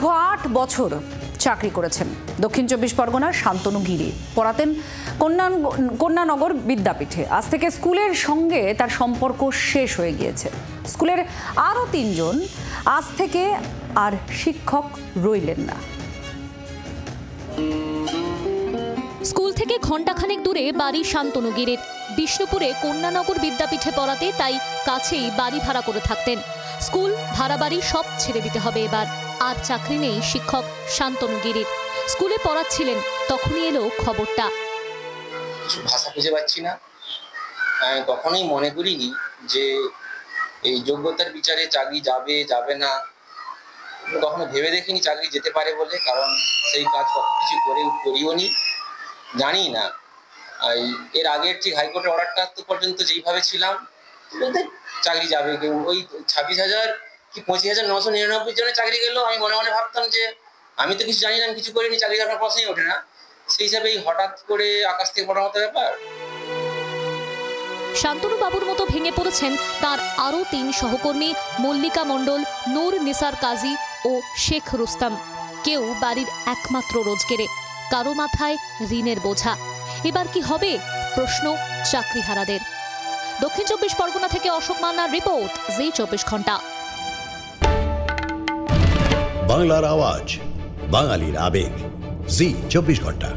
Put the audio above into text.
দীর্ঘ ৮ বছর চাকরি করেছেন দক্ষিণ ২৪ পরগনার শান্তনু গিরি। পড়াতেন কন্যানগর বিদ্যাপীঠে। আজ থেকে স্কুলের সঙ্গে তার সম্পর্ক শেষ হয়ে গিয়েছে। স্কুলের আরও ৩ জন আজ থেকে আর শিক্ষক রইলেন না। স্কুল থেকে ঘণ্টাখানেক দূরে বাড়ি শান্তনু গিরির। বিষ্ণুপুরে কন্যানগর বিদ্যাপীঠে পড়াতে তাই কাছেই বাড়ি ভাড়া করে থাকতেন। স্কুল, ভাড়া বাড়ি সব ছেড়ে দিতে হবে এবার। আর চাকরি নেই শিক্ষক শান্তনু গিরির। স্কুলে পড়াচ্ছিলেন, তখনই এলো খবরটা। কিছু ভাষা খুঁজে পাচ্ছি না। তখনই মনে করিনি যে এই যোগ্যতার বিচারে চাকরি যাবে না। কখনো ভেবে দেখিনি চাকরি যেতে পারে বলে, কারণ সেই কাজ কিছু করিও নি, জানি না। এর আগের ঠিক হাইকোর্টের অর্ডারটা পর্যন্ত যেইভাবে ছিলাম চাকরি যাবে, ওই ২৬,০০০ কি ২৫,৯৯৯ জনের চাকরি গেল। আমি মনে মনে ভাবতাম যে আমি তো কিছু জানি না, আমি কিছু করিনি, চাকরি আপনার প্রশ্নই ওঠে না। সেই হিসাবে হঠাৎ করে আকাশ থেকে পড়ার মতো ব্যাপার। শান্তনু বাবুর মতো ভেঙে পড়েছেন তার আরও ৩ সহকর্মী মল্লিকা মণ্ডল, নূর নিসার কাজী ও শেখ রুস্তম। কেউ বাড়ির একমাত্র রোজগেরে, কারো মাথায় ঋণের বোঝা। এবার কি হবে প্রশ্ন চাকরিহারাদের। দক্ষিণ ২৪ পরগনা থেকে অশোক মান্নার রিপোর্ট, জি ২৪ ঘন্টা। বাংলার আওয়াজ, বাঙালির আবেগ, জি ২৪ ঘন্টা।